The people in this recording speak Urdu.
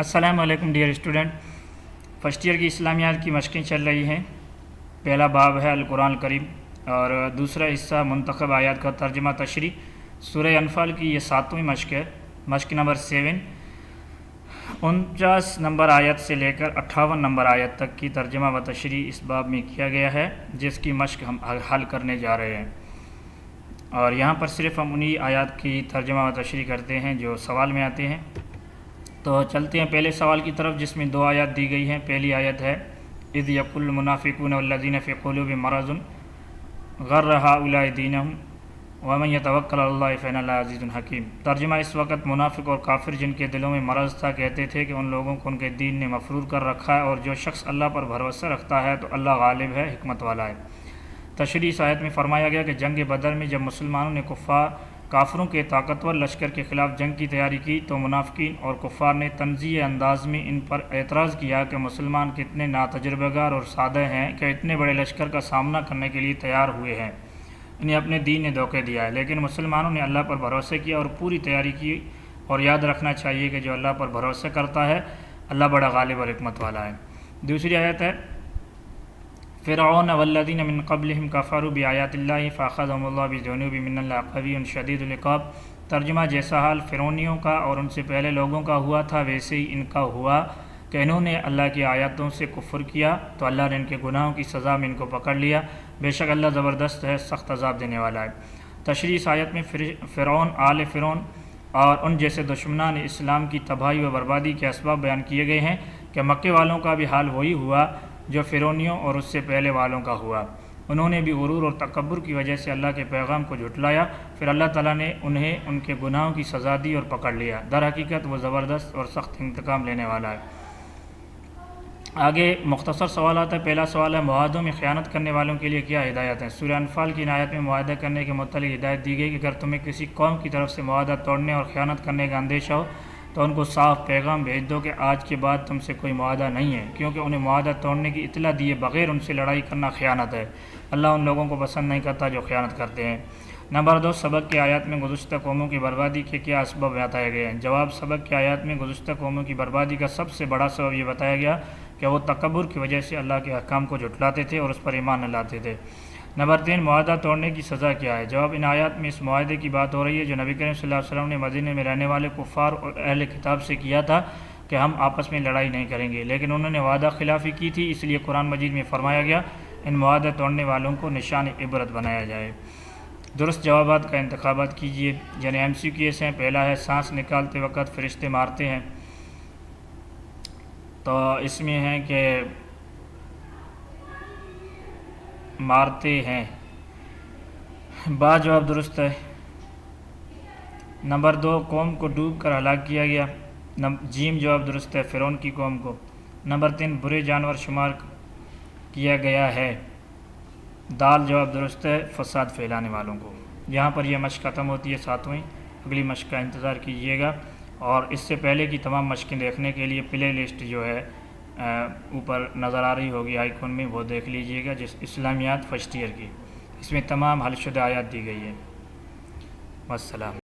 السلام علیکم ڈیئر اسٹوڈنٹ، فرسٹ ایئر کی اسلامیات کی مشقیں چل رہی ہیں۔ پہلا باب ہے القرآن الکریم اور دوسرا حصہ منتخب آیات کا ترجمہ تشریح۔ سورہ انفال کی یہ 7ویں مشق ہے، مشق نمبر 7۔ 49 نمبر آیت سے لے کر 58 نمبر آیت تک کی ترجمہ و تشریح اس باب میں کیا گیا ہے، جس کی مشق ہم حل کرنے جا رہے ہیں۔ اور یہاں پر صرف ہم انہی آیات کی ترجمہ و تشریح کرتے ہیں جو سوال میں آتے ہیں۔ تو چلتے ہیں پہلے سوال کی طرف، جس میں 2 آیات دی گئی ہیں۔ پہلی آیت ہے اذ یقول المنافقون والذین فی قلوبہم مرض غر ہؤلاء دینہم ومن یتوکل علی اللہ فإن اللہ عزیز حکیم۔ ترجمہ: اس وقت منافق اور کافر جن کے دلوں میں مرض تھا کہتے تھے کہ ان لوگوں کو ان کے دین نے مفرور کر رکھا ہے، اور جو شخص اللہ پر بھروسہ رکھتا ہے تو اللہ غالب ہے، حکمت والا ہے۔ تشریح: اس آیت میں فرمایا گیا کہ جنگ بدر میں جب مسلمانوں نے کافروں کے طاقتور لشکر کے خلاف جنگ کی تیاری کی تو منافقین اور کفار نے طنزیہ انداز میں ان پر اعتراض کیا کہ مسلمان کتنے ناتجربہ کار اور سادہ ہیں کہ اتنے بڑے لشکر کا سامنا کرنے کے لیے تیار ہوئے ہیں، انہیں اپنے دین نے دھوکہ دیا ہے۔ لیکن مسلمانوں نے اللہ پر بھروسہ کیا اور پوری تیاری کی، اور یاد رکھنا چاہیے کہ جو اللہ پر بھروسہ کرتا ہے اللہ بڑا غالب اور حکمت والا ہے۔ دوسری آیت ہے فرعون والذین من قبلہم کفروا بآیات اللہ فاخذہم اللہ بذنوبہم ان اللہ قوی شدید العقاب۔ ترجمہ: جیسا حال فرعونیوں کا اور ان سے پہلے لوگوں کا ہوا تھا ویسے ہی ان کا ہوا کہ انہوں نے اللہ کی آیاتوں سے کفر کیا تو اللہ نے ان کے گناہوں کی سزا میں ان کو پکڑ لیا، بے شک اللہ زبردست ہے، سخت عذاب دینے والا ہے۔ تشریح: اس آیت میں فرعون، آل فرعون اور ان جیسے دشمنان اسلام کی تباہی و بربادی کے اسباب بیان کیے گئے ہیں کہ مکے والوں کا بھی حال وہی ہوا جو فرعونیوں اور اس سے پہلے والوں کا ہوا۔ انہوں نے بھی غرور اور تکبر کی وجہ سے اللہ کے پیغام کو جھٹلایا، پھر اللہ تعالیٰ نے انہیں ان کے گناہوں کی سزا دی اور پکڑ لیا۔ در حقیقت وہ زبردست اور سخت انتقام لینے والا ہے۔ آگے مختصر سوالات ہے۔ پہلا سوال ہے معاہدوں میں خیانت کرنے والوں کے لیے کیا ہدایت ہیں؟ سورہ انفال کی آیت میں معاہدہ کرنے کے متعلق ہدایت دی گئی کہ اگر تمہیں کسی قوم کی طرف سے معاہدہ توڑنے اور خیانت کرنے کا اندیشہ ہو تو ان کو صاف پیغام بھیج دو کہ آج کے بعد تم سے کوئی معاہدہ نہیں ہے، کیونکہ انہیں معاہدہ توڑنے کی اطلاع دیے بغیر ان سے لڑائی کرنا خیانت ہے۔ اللہ ان لوگوں کو پسند نہیں کرتا جو خیانت کرتے ہیں۔ نمبر 2، سبق کی آیات میں گزشتہ قوموں کی بربادی کے کیا اسباب بتائے گئے ہیں؟ جواب: سبق کی آیات میں گزشتہ قوموں کی بربادی کا سب سے بڑا سبب یہ بتایا گیا کہ وہ تکبر کی وجہ سے اللہ کے احکام کو جھٹلاتے تھے اور اس پر ایمان نہ لاتے تھے۔ نمبر 3، معاہدہ توڑنے کی سزا کیا ہے؟ جواب: ان آیات میں اس معاہدے کی بات ہو رہی ہے جو نبی کریم صلی اللہ علیہ وسلم نے مدینے میں رہنے والے کفار اور اہل کتاب سے کیا تھا کہ ہم آپس میں لڑائی نہیں کریں گے، لیکن انہوں نے وعدہ خلافی کی تھی، اس لیے قرآن مجید میں فرمایا گیا ان معاہدہ توڑنے والوں کو نشان عبرت بنایا جائے۔ درست جوابات کا انتخابات کیجیے، یعنی MCQs ہیں۔ پہلا ہے سانس نکالتے وقت فرشتے مارتے ہیں، تو اس میں ہے کہ مارتے ہیں، با جواب درست ہے۔ نمبر 2، قوم کو ڈوب کر ہلاک کیا گیا، جیم جواب درست ہے، فرعون کی قوم کو۔ نمبر 3، برے جانور شمار کیا گیا ہے، دال جواب درست ہے، فساد پھیلانے والوں کو۔ یہاں پر یہ مشق ختم ہوتی ہے 7ویں، اگلی مشق کا انتظار کیجیے گا، اور اس سے پہلے کی تمام مشقیں دیکھنے کے لیے پلے لسٹ جو ہے اوپر نظر آ رہی ہوگی آئیکن میں، وہ دیکھ لیجیے گا، جس اسلامیات فرسٹ ایئر کی، اس میں تمام حل شدہ آیات دی گئی ہے۔ والسلام۔